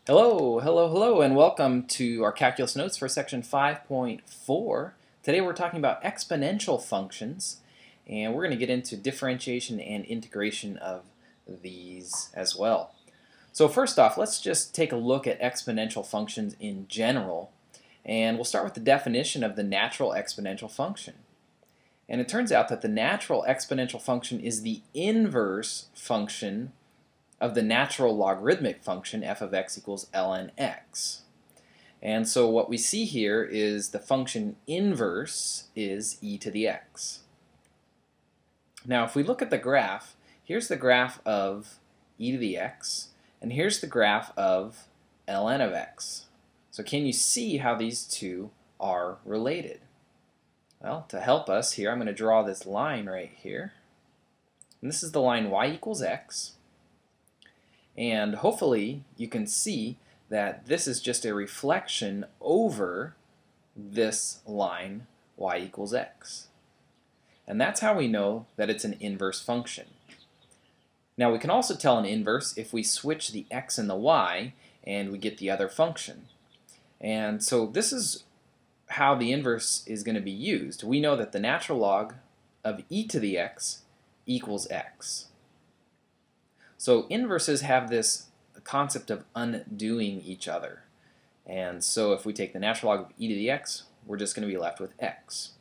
Hello, and welcome to our calculus notes for section 5.4. Today we're talking about exponential functions, and we're going to get into differentiation and integration of these as well. So first off, let's just take a look at exponential functions in general, and we'll start with the definition of the natural exponential function. And it turns out that the natural exponential function is the inverse function of the natural logarithmic function f of x equals ln x. And so what we see here is the function inverse is e to the x. Now if we look at the graph, here's the graph of e to the x, and here's the graph of ln of x. So can you see how these two are related? Well, to help us here, I'm going to draw this line right here. And this is the line y equals x. And hopefully you can see that this is just a reflection over this line y equals x. And that's how we know that it's an inverse function. Now we can also tell an inverse if we switch the x and the y and we get the other function. And so this is how the inverse is going to be used. We know that the natural log of e to the x equals x. So inverses have this concept of undoing each other. And so if we take the natural log of e to the x, we're just going to be left with x.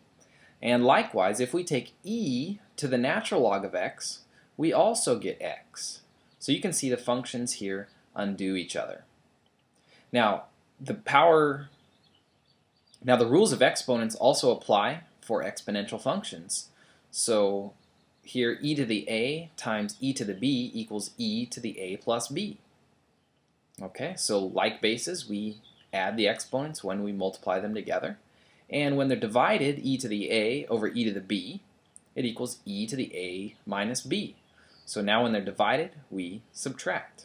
And likewise, if we take e to the natural log of x, we also get x. So you can see the functions here undo each other. Now, the rules of exponents also apply for exponential functions. So here e to the a times e to the b equals e to the a plus b. Okay, so like bases, we add the exponents when we multiply them together. And when they're divided, e to the a over e to the b, it equals e to the a minus b. So now when they're divided, we subtract.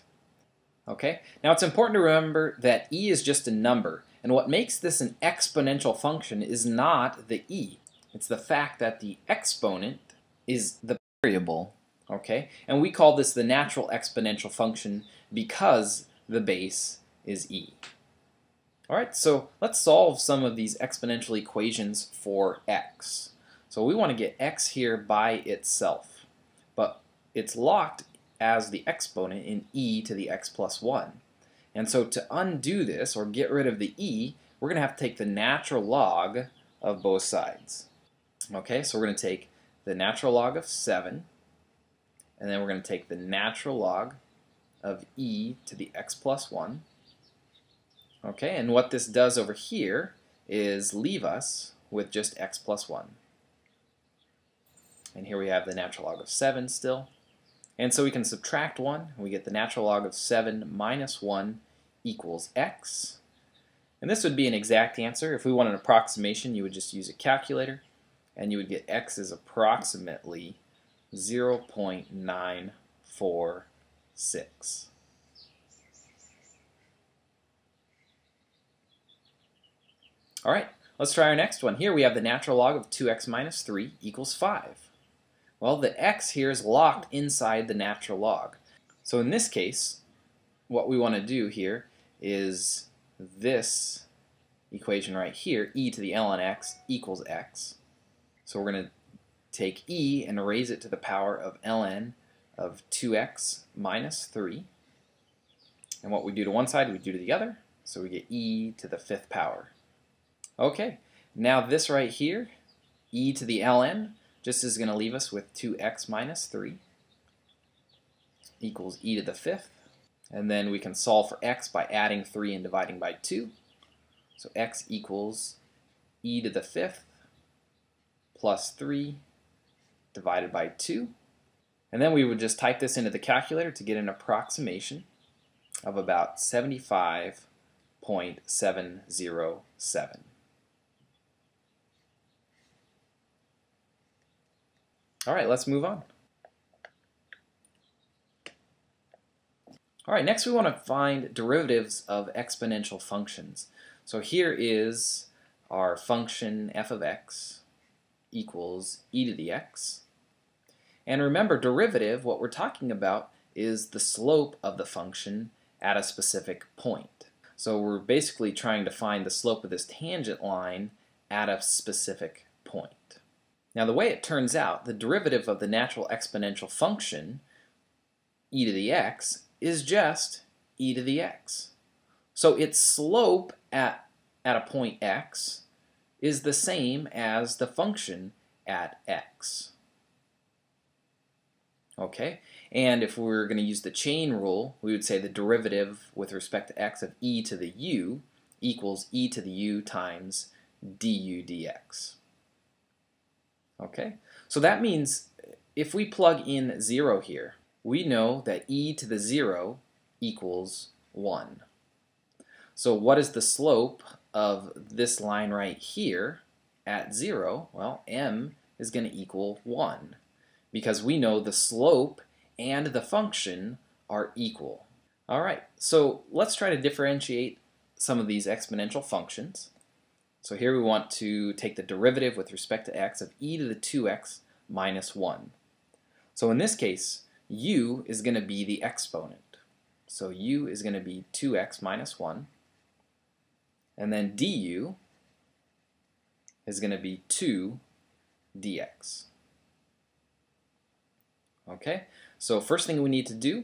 Okay, now it's important to remember that e is just a number. And what makes this an exponential function is not the e. It's the fact that the exponent is the variable, okay? And we call this the natural exponential function because the base is e. Alright, so let's solve some of these exponential equations for x. So we want to get x here by itself, but it's locked as the exponent in e to the x plus 1. And so to undo this, or get rid of the e, we're going to have to take the natural log of both sides. Okay, so we're going to take the natural log of 7, and then we're going to take the natural log of e to the x plus 1. Okay, and what this does over here is leave us with just x plus 1. And here we have the natural log of 7 still. And so we can subtract 1, and we get the natural log of 7 minus 1 equals x. And this would be an exact answer. If we want an approximation, you would just use a calculator, and you would get x is approximately 0.946. Alright, let's try our next one. Here we have the natural log of 2x minus 3 equals 5. Well, the x here is locked inside the natural log. So in this case, what we want to do here is this equation right here, e to the ln x equals x. So we're going to take e and raise it to the power of ln of 2x minus 3. And what we do to one side, we do to the other. So we get e to the 5th power. Okay, now this right here, e to the ln, just is going to leave us with 2x minus 3 equals e to the 5th. And then we can solve for x by adding 3 and dividing by 2. So x equals e to the 5th plus 3 divided by 2. And then we would just type this into the calculator to get an approximation of about 75.707. Alright, let's move on. Alright, next we want to find derivatives of exponential functions. So here is our function f of x equals e to the x. And remember, derivative, what we're talking about is the slope of the function at a specific point. So we're basically trying to find the slope of this tangent line at a specific point. Now the way it turns out, the derivative of the natural exponential function, e to the x, is just e to the x. So its slope at a point x is the same as the function at x. Okay, and if we're going to use the chain rule, we would say the derivative with respect to x of e to the u equals e to the u times du dx. Okay, so that means if we plug in 0 here, we know that e to the 0 equals 1. So what is the slope of this line right here at 0? Well, m is going to equal 1 because we know the slope and the function are equal. Alright, so let's try to differentiate some of these exponential functions. So here we want to take the derivative with respect to x of e to the 2x minus 1. So in this case, u is going to be the exponent. So u is going to be 2x minus 1. And then du is going to be 2 dx. Okay, so first thing we need to do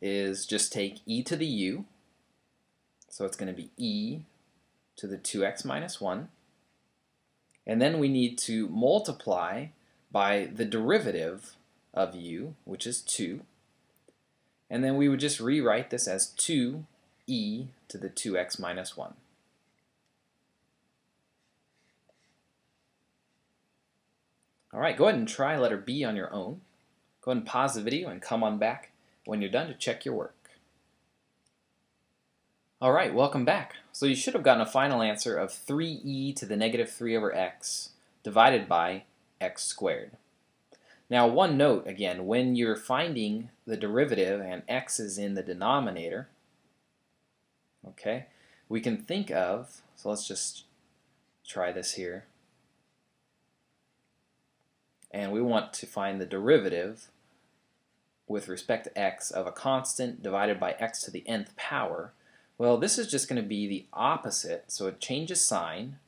is just take e to the u. So it's going to be e to the 2x minus 1. And then we need to multiply by the derivative of u, which is 2. And then we would just rewrite this as 2e to the 2x minus 1. Alright, go ahead and try letter B on your own. Go ahead and pause the video and come on back when you're done to check your work. Alright, welcome back. So you should have gotten a final answer of 3e to the negative 3 over x divided by x squared. Now one note again, when you're finding the derivative and x is in the denominator, okay, we can think of, so let's just try this here. And we want to find the derivative with respect to x of a constant divided by x to the nth power. Well, this is just going to be the opposite, so it changes sign,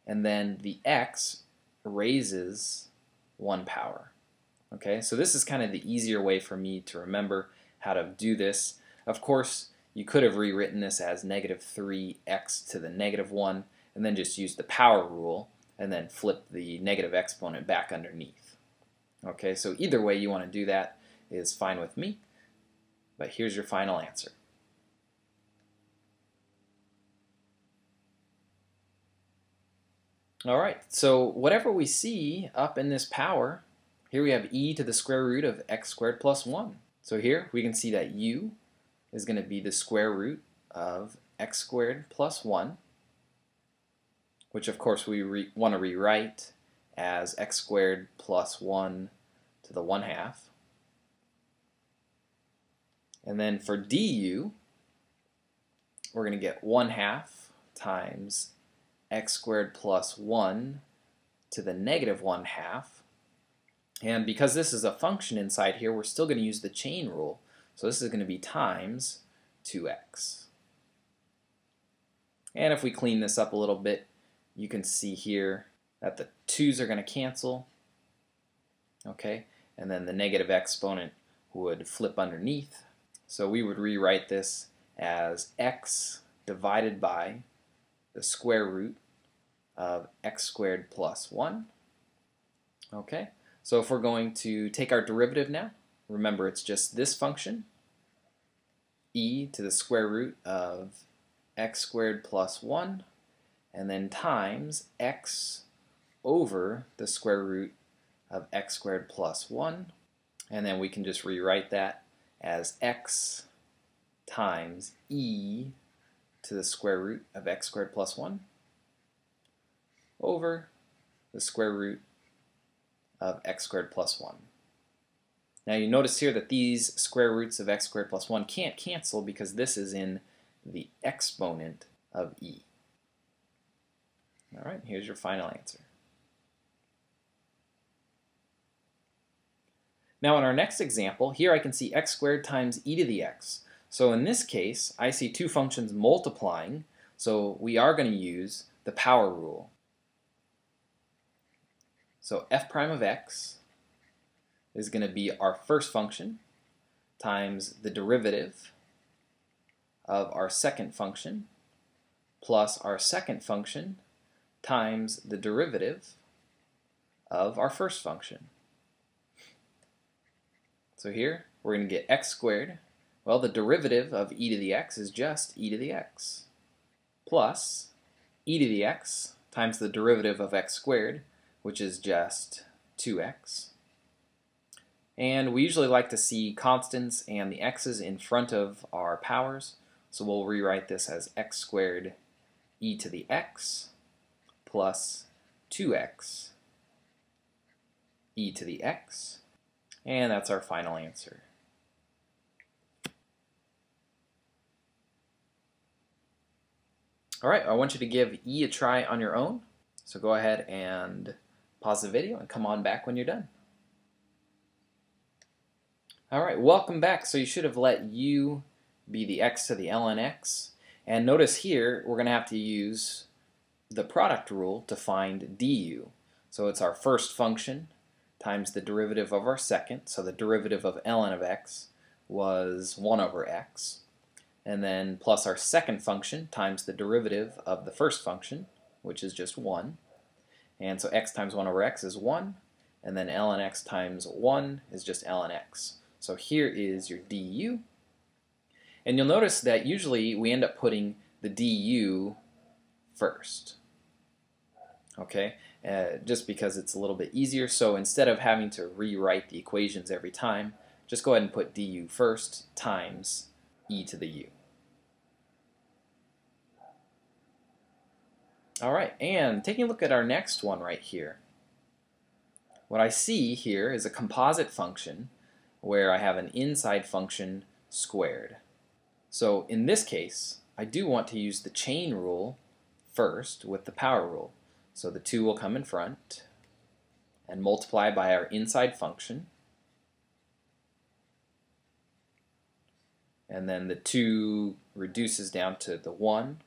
and then the x raises 1 power. Okay, so this is kind of the easier way for me to remember how to do this. Of course, you could have rewritten this as negative 3x to the negative 1, and then just use the power rule, and then flip the negative exponent back underneath. Okay, so either way you want to do that is fine with me, but here's your final answer. Alright, so whatever we see up in this power, here we have e to the square root of x squared plus 1. So here we can see that u is going to be the square root of x squared plus 1, which of course we want to rewrite as x squared plus 1 to the 1/2. And then for du, we're going to get 1/2 times x squared plus 1 to the negative 1/2. And because this is a function inside here, we're still going to use the chain rule. So this is going to be times 2x. And if we clean this up a little bit, you can see here that the 2's are going to cancel. Okay, and then the negative exponent would flip underneath. So we would rewrite this as x divided by the square root of x squared plus 1. Okay, so if we're going to take our derivative now, remember it's just this function, e to the square root of x squared plus 1, and then times x over the square root of x squared plus 1, and then we can just rewrite that as x times e to the square root of x squared plus 1 over the square root of x squared plus 1. Now you notice here that these square roots of x squared plus 1 can't cancel because this is in the exponent of e. Alright, here's your final answer. Now in our next example, here I can see x squared times e to the x. So in this case, I see two functions multiplying, so we are going to use the power rule. So f prime of x is going to be our first function times the derivative of our second function plus our second function times the derivative of our first function. So here we're going to get x squared. Well, the derivative of e to the x is just e to the x plus e to the x times the derivative of x squared, which is just 2x. And we usually like to see constants and the x's in front of our powers, so we'll rewrite this as x squared e to the x plus 2x e to the x, and that's our final answer. Alright, I want you to give e a try on your own, so go ahead and pause the video and come on back when you're done. Alright, welcome back. So you should have let u be the x to the ln x, and notice here we're going to have to use the product rule to find du. So it's our first function times the derivative of our second, so the derivative of ln of x was 1 over x, and then plus our second function times the derivative of the first function, which is just 1. And so x times 1 over x is 1, and then ln x times 1 is just ln x. So here is your du. And you'll notice that usually we end up putting the du first. Okay, just because it's a little bit easier. So instead of having to rewrite the equations every time, just go ahead and put du first times e to the u. Alright, and taking a look at our next one right here. What I see here is a composite function where I have an inside function squared. So in this case, I do want to use the chain rule first with the power rule. So the 2 will come in front and multiply by our inside function. And then the 2 reduces down to the 1.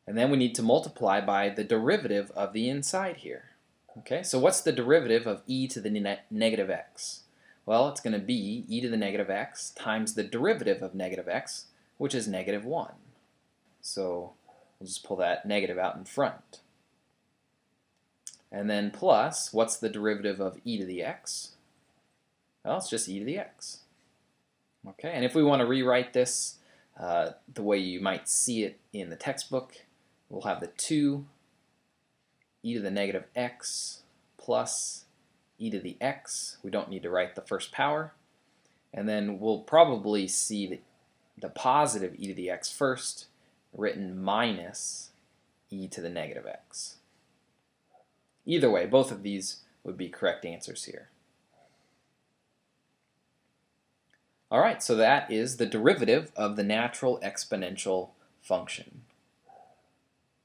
And then we need to multiply by the derivative of the inside here. Okay, so what's the derivative of e to the negative x? Well, it's going to be e to the negative x times the derivative of negative x, which is negative 1. So we'll just pull that negative out in front. And then plus, what's the derivative of e to the x? Well, it's just e to the x. Okay, and if we want to rewrite this the way you might see it in the textbook, we'll have the 2 e to the negative x plus e to the x. We don't need to write the first power. And then we'll probably see the positive e to the x first, written minus e to the negative x. Either way, both of these would be correct answers here. Alright, so that is the derivative of the natural exponential function.